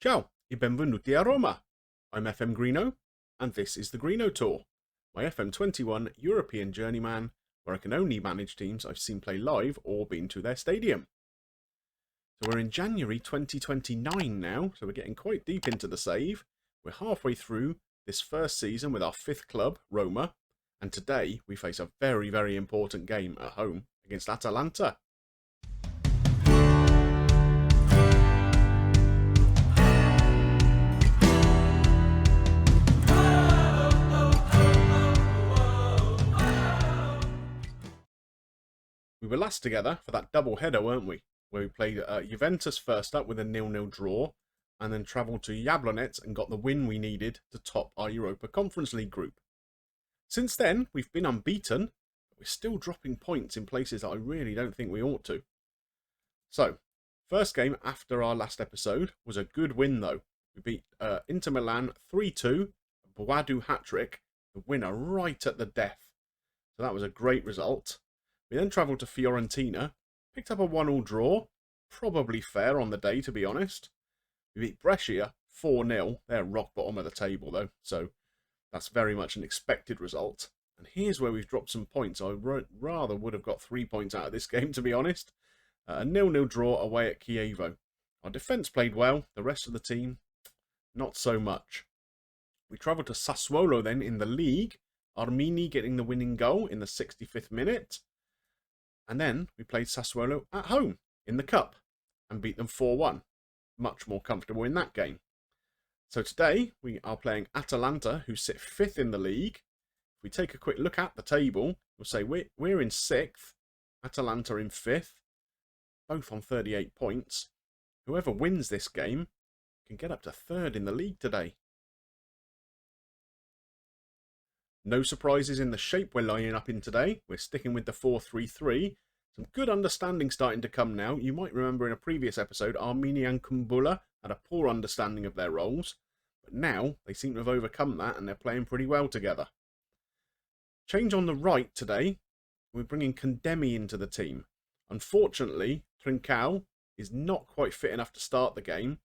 Ciao e benvenuti a Roma. I'm FMGreeno, and this is the Greeno Tour, my FM21 European journeyman, where I can only manage teams I've seen play live or been to their stadium. So we're in January 2029 now, so we're getting quite deep into the save. We're halfway through this first season with our fifth club, Roma, and today we face a very, very important game at home against Atalanta. We were last together for that double header, weren't we? Where we played Juventus first up with a 0-0 draw, and then travelled to Jablonec and got the win we needed to top our Europa Conference League group. Since then, we've been unbeaten, but we're still dropping points in places that I really don't think we ought to. So, first game after our last episode was a good win though. We beat Inter Milan 3-2, Boadu hat-trick, the winner right at the death. So that was a great result. We then travelled to Fiorentina, picked up a 1-1 draw, probably fair on the day to be honest. We beat Brescia 4-0, they're rock bottom of the table though, so that's very much an expected result. And here's where we've dropped some points. I rather would have got 3 points out of this game to be honest. A 0-0 draw away at Chievo. Our defence played well, the rest of the team not so much. We travelled to Sassuolo then in the league, Armini getting the winning goal in the 65th minute. And then we played Sassuolo at home in the Cup and beat them 4-1. Much more comfortable in that game. So today we are playing Atalanta, who sit 5th in the league. If we take a quick look at the table, we'll say we're in 6th, Atalanta in 5th, both on 38 points. Whoever wins this game can get up to 3rd in the league today. No surprises in the shape we're lining up in today. We're sticking with the 4-3-3. Some good understanding starting to come now. You might remember in a previous episode, Armini and Kumbula had a poor understanding of their roles. But now they seem to have overcome that and they're playing pretty well together. Change on the right today. We're bringing Condemi into the team. Unfortunately, Trincao is not quite fit enough to start the game.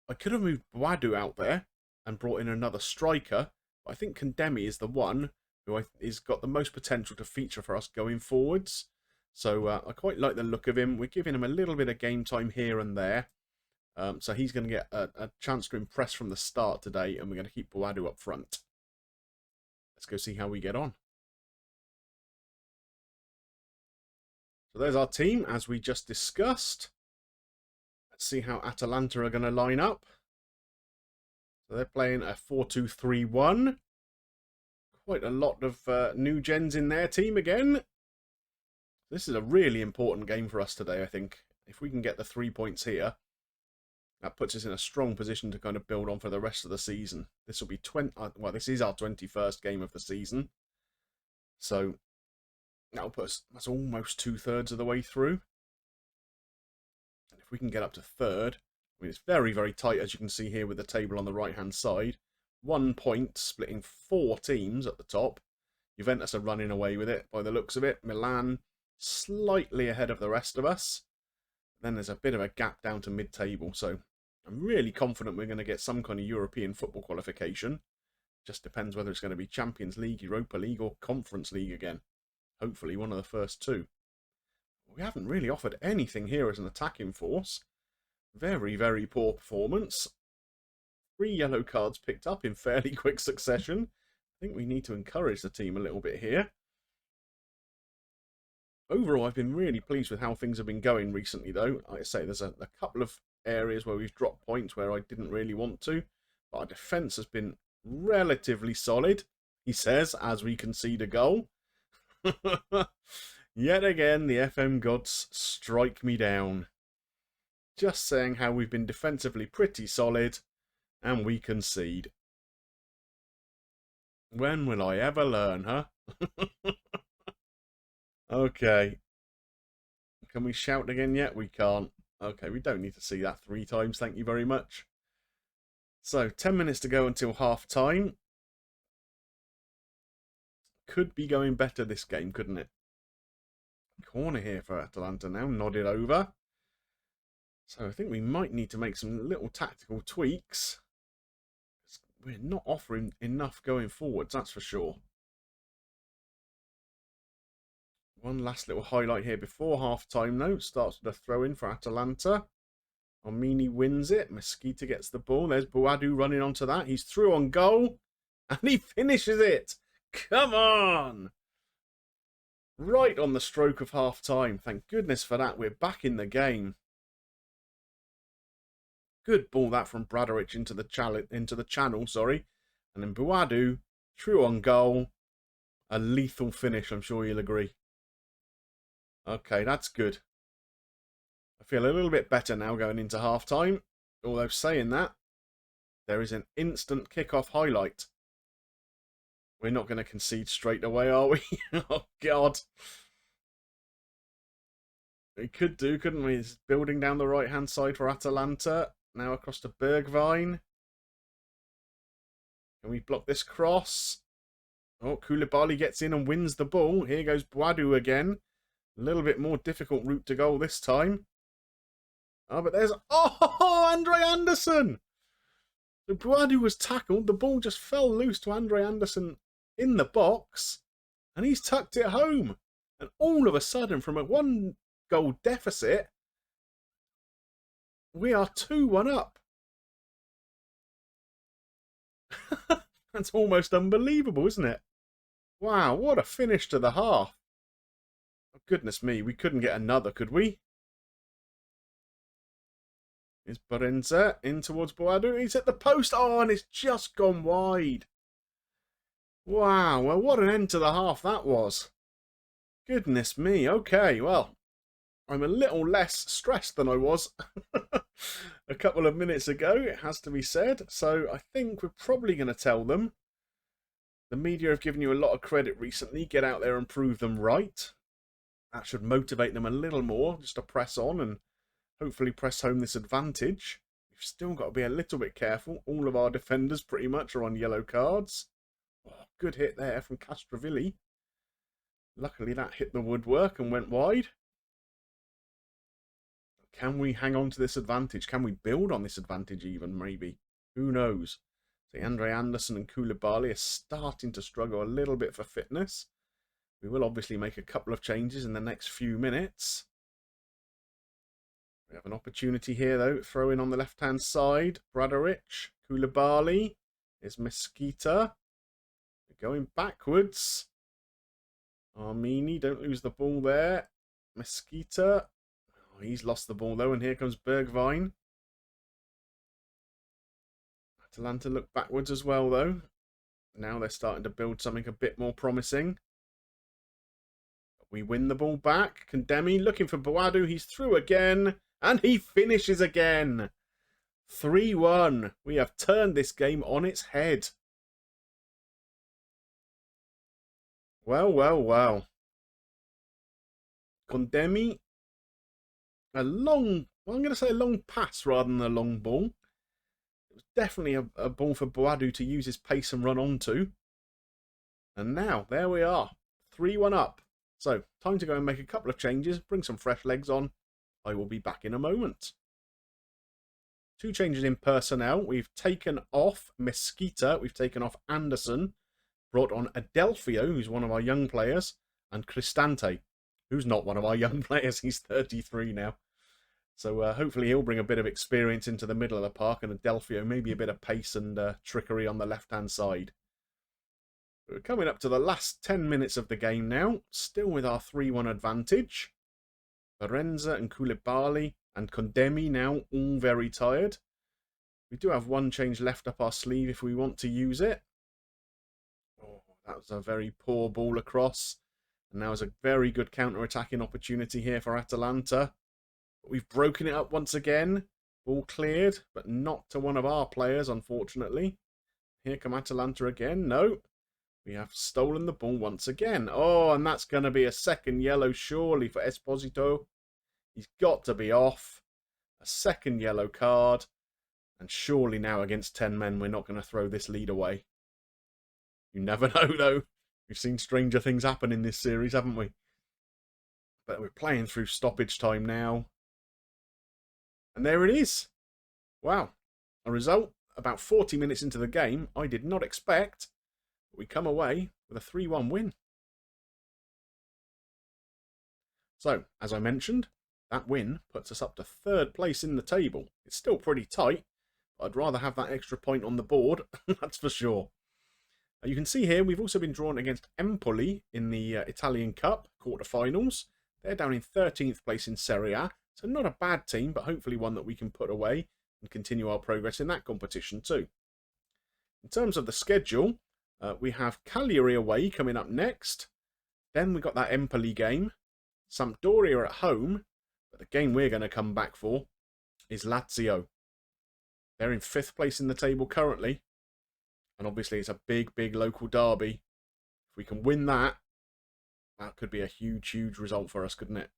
I could have moved Boadu out there and brought in another striker. I think Condemi is the one who has got the most potential to feature for us going forwards. So I quite like the look of him. We're giving him a little bit of game time here and there. So he's going to get a chance to impress from the start today. And we're going to keep Boadu up front. Let's go see how we get on. So there's our team as we just discussed. Let's see how Atalanta are going to line up. So they're playing a 4-2-3-1. Quite a lot of new gens in their team again. This is a really important game for us today, I think. If we can get the 3 points here, that puts us in a strong position to kind of build on for the rest of the season. This will be this is our 21st game of the season. So that'll put us, that's almost 2/3 of the way through. And if we can get up to 3rd, I mean, it's very, very tight, as you can see here with the table on the right-hand side. 1 point splitting 4 teams at the top. Juventus are running away with it by the looks of it. Milan slightly ahead of the rest of us. Then there's a bit of a gap down to mid-table. So I'm really confident we're going to get some kind of European football qualification. Just depends whether it's going to be Champions League, Europa League or Conference League again. Hopefully one of the first 2. We haven't really offered anything here as an attacking force. Very, very poor performance. 3 yellow cards picked up in fairly quick succession. I think we need to encourage the team a little bit here. Overall, I've been really pleased with how things have been going recently, though. Like I say, there's a couple of areas where we've dropped points where I didn't really want to. But our defence has been relatively solid, he says, as we concede a goal. Yet again, the FM gods strike me down. Just saying how we've been defensively pretty solid, and we concede. When will I ever learn, huh? Okay. Can we shout again yet? We can't. Okay, we don't need to see that 3 times, thank you very much. So, 10 minutes to go until half time. Could be going better this game, couldn't it? Corner here for Atalanta now, nodded over. So I think we might need to make some little tactical tweaks. We're not offering enough going forwards, that's for sure. One last little highlight here before half-time, though. Starts with a throw-in for Atalanta. Armini wins it. Mesquita gets the ball. There's Boadu running onto that. He's through on goal. And he finishes it. Come on! Right on the stroke of half-time. Thank goodness for that. We're back in the game. Good ball that from Bradaric into the channel, sorry. And then Boadu, through on goal. A lethal finish, I'm sure you'll agree. Okay, that's good. I feel a little bit better now going into half-time. Although saying that, there is an instant kick-off highlight. We're not going to concede straight away, are we? Oh, God. We could do, couldn't we? It's building down the right-hand side for Atalanta. Now across to Bergwijn. Can we block this cross? Oh, Koulibaly gets in and wins the ball. Here goes Boadu again. A little bit more difficult route to goal this time. Oh, but there's... Oh, Andre Anderson! So Boadu was tackled. The ball just fell loose to Andre Anderson in the box. And he's tucked it home. And all of a sudden, from a 1-goal deficit, we are 2-1 up. That's almost unbelievable, isn't it? Wow, what a finish to the half. Oh, goodness me, we couldn't get another, could we? Here's Barenza in towards Boadu. He's at the post. Oh, and it's just gone wide. Wow, well, what an end to the half that was. Goodness me. Okay, well, I'm a little less stressed than I was a couple of minutes ago, it has to be said. So I think we're probably going to tell them. The media have given you a lot of credit recently. Get out there and prove them right. That should motivate them a little more just to press on and hopefully press home this advantage. We've still got to be a little bit careful. All of our defenders pretty much are on yellow cards. Oh, good hit there from Castrovilli. Luckily that hit the woodwork and went wide. Can we hang on to this advantage? Can we build on this advantage even, maybe? Who knows? So Andre Anderson and Koulibaly are starting to struggle a little bit for fitness. We will obviously make a couple of changes in the next few minutes. We have an opportunity here, though. Throw in on the left-hand side. Bradaric, Koulibaly. Is Mesquita. We're going backwards. Armini, don't lose the ball there. Mesquita. Oh, he's lost the ball, though, and here comes Bergwijn. Atalanta look backwards as well, though. Now they're starting to build something a bit more promising. We win the ball back. Condemi looking for Boadu. He's through again. And he finishes again. 3-1. We have turned this game on its head. Well, well, well. Condemi. A long, well, I'm going to say a long pass rather than a long ball. It was definitely a ball for Boadu to use his pace and run onto. And now, there we are. 3-1 up. So, time to go and make a couple of changes, bring some fresh legs on. I will be back in a moment. 2 changes in personnel. We've taken off Mesquita, we've taken off Anderson, brought on Adelphio, who's one of our young players, and Cristante, who's not one of our young players. He's 33 now. So hopefully he'll bring a bit of experience into the middle of the park, and Adelphio maybe a bit of pace and trickery on the left-hand side. We're coming up to the last 10 minutes of the game now, still with our 3-1 advantage. Barenza and Koulibaly and Condemi now all very tired. We do have one change left up our sleeve if we want to use it. Oh, that was a very poor ball across. And now is a very good counter-attacking opportunity here for Atalanta. But we've broken it up once again. Ball cleared, but not to one of our players, unfortunately. Here come Atalanta again. No. We have stolen the ball once again. Oh, and that's going to be a second yellow, surely, for Esposito. He's got to be off. A second yellow card. And surely now against 10 men, we're not going to throw this lead away. You never know, though. We've seen stranger things happen in this series, haven't we? But we're playing through stoppage time now. And there it is. Wow. A result, about 40 minutes into the game, I did not expect. But we come away with a 3-1 win. So, as I mentioned, that win puts us up to 3rd place in the table. It's still pretty tight, but I'd rather have that extra point on the board, that's for sure. You can see here we've also been drawn against Empoli in the Italian Cup quarterfinals. They're down in 13th place in Serie A, so not a bad team, but hopefully one that we can put away and continue our progress in that competition too. In terms of the schedule, we have Cagliari away coming up next. Then we got that Empoli game. Sampdoria at home, but the game we're going to come back for is Lazio. They're in 5th place in the table currently, and obviously it's a big, big local derby. If we can win that, that could be a huge, huge result for us, couldn't it?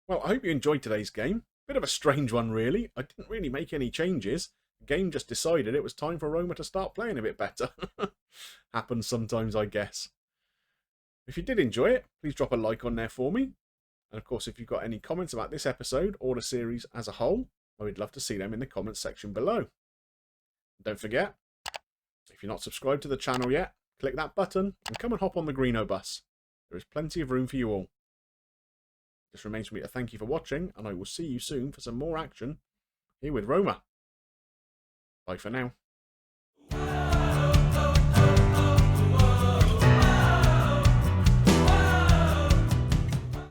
Well, I hope you enjoyed today's game. Bit of a strange one, really. I didn't really make any changes. The game just decided it was time for Roma to start playing a bit better. Happens sometimes, I guess. If you did enjoy it, please drop a like on there for me. And of course, if you've got any comments about this episode or the series as a whole, I would love to see them in the comments section below. Don't forget, if you're not subscribed to the channel yet, click that button and come and hop on the Greenobus. There is plenty of room for you all. Just remains for me to thank you for watching, and I will see you soon for some more action here with Roma. Bye for now.